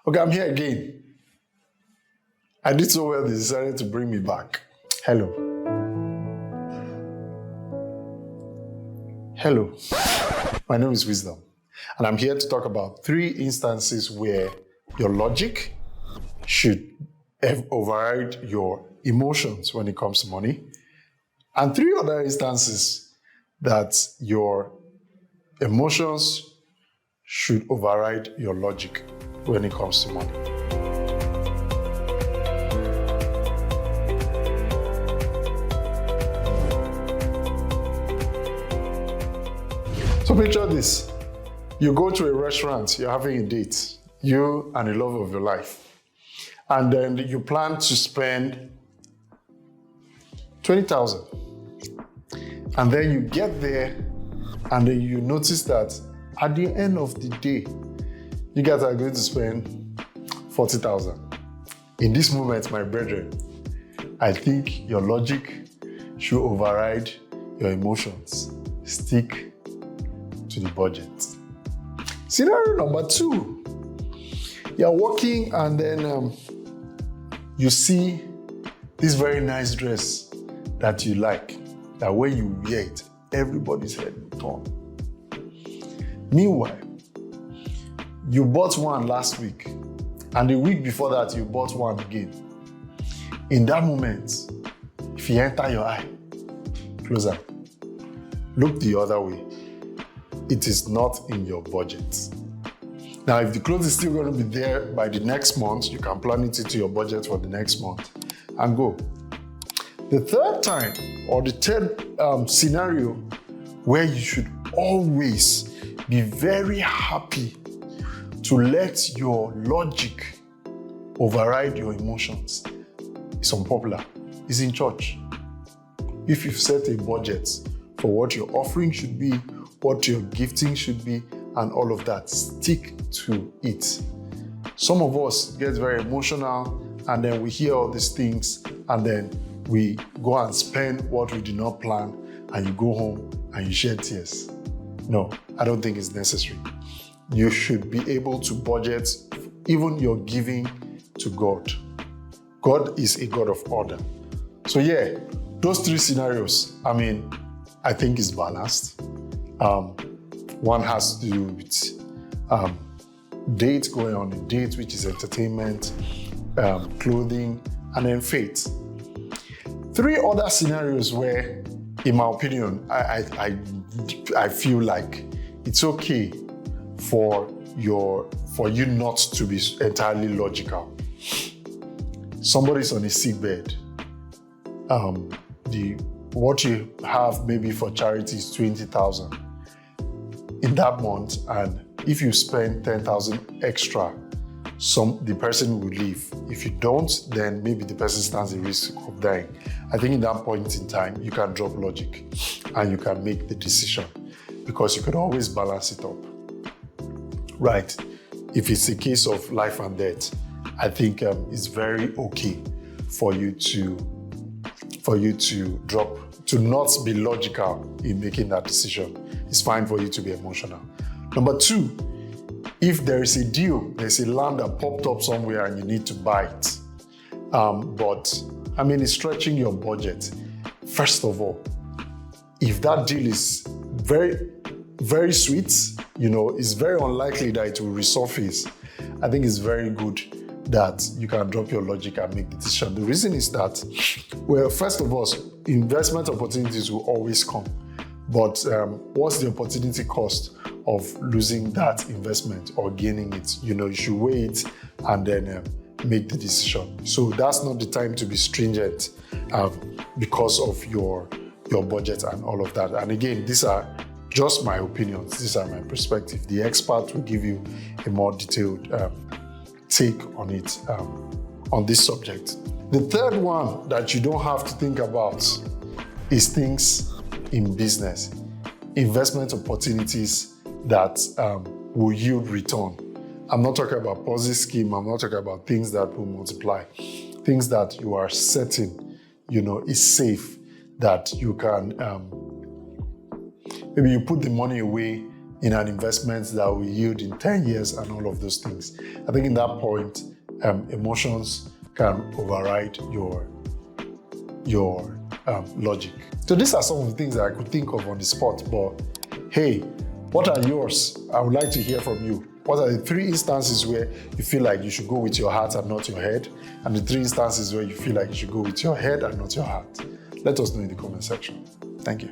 Okay, I'm here again. I did so well, they decided to bring me back. Hello. Hello. My name is Wisdom, and I'm here to talk about 3 instances where your logic should override your emotions when it comes to money, and 3 other instances that your emotions should override your logic when it comes to money. So picture this. You go to a restaurant, you're having a date, you and the love of your life. And then you plan to spend 20,000. And then you get there and then you notice that at the end of the day, you guys are going to spend 40,000. In this moment, my brethren, I think your logic should override your emotions. Stick to the budget. Scenario number 2. You're walking and then you see this very nice dress that you like, that when you wear it, everybody's head will turn. Meanwhile, you bought one last week, and the week before that, you bought one again. In that moment, if you enter your eye, close up, look the other way. It is not in your budget. Now, if the clothes is still going to be there by the next month, you can plan it into your budget for the next month and go. The third time, or the third scenario, where you should always be very happy to let your logic override your emotions. It's unpopular. It's in church. If you've set a budget for what your offering should be, what your gifting should be, and all of that, stick to it. Some of us get very emotional, and then we hear all these things, and then we go and spend what we did not plan, and you go home and you shed tears. No, I don't think it's necessary. You should be able to budget even your giving to God. God is a God of order. So yeah, those 3 scenarios, I think is balanced. One has to do with date, going on a date, which is entertainment, clothing, and then faith. 3 other scenarios where, in my opinion, I feel like it's okay for you not to be entirely logical. Somebody's on a sick bed. What you have maybe for charity is 20,000 in that month, and if you spend 10,000 extra, the person will leave. If you don't, then maybe the person stands a risk of dying. I think in that point in time, you can drop logic and you can make the decision, because you could always balance it up. Right? If it's a case of life and death, I think it's very okay for you to not be logical in making that decision. It's fine for you to be emotional. Number 2, if there is a deal, there's a land that popped up somewhere and you need to buy it, but it's stretching your budget. First of all, if that deal is very, very sweet, it's very unlikely that it will resurface. I think it's very good that you can drop your logic and make the decision. The reason is that, well, first of all, investment opportunities will always come. But what's the opportunity cost of losing that investment or gaining it? You should weigh it and then make the decision. So that's not the time to be stringent because of your budget and all of that. And again, these are just my opinions. These are my perspective. The expert will give you a more detailed take on it, on this subject. The third one that you don't have to think about is things in business, investment opportunities that will yield return. I'm not talking about Ponzi scheme. I'm not talking about things that will multiply. Things that you are certain, is safe, that you can, maybe you put the money away in an investment that will yield in 10 years and all of those things. I think in that point, emotions can override your logic. So these are some of the things that I could think of on the spot, but hey, what are yours? I would like to hear from you. What are the 3 instances where you feel like you should go with your heart and not your head? And the 3 instances where you feel like you should go with your head and not your heart? Let us know in the comment section. Thank you.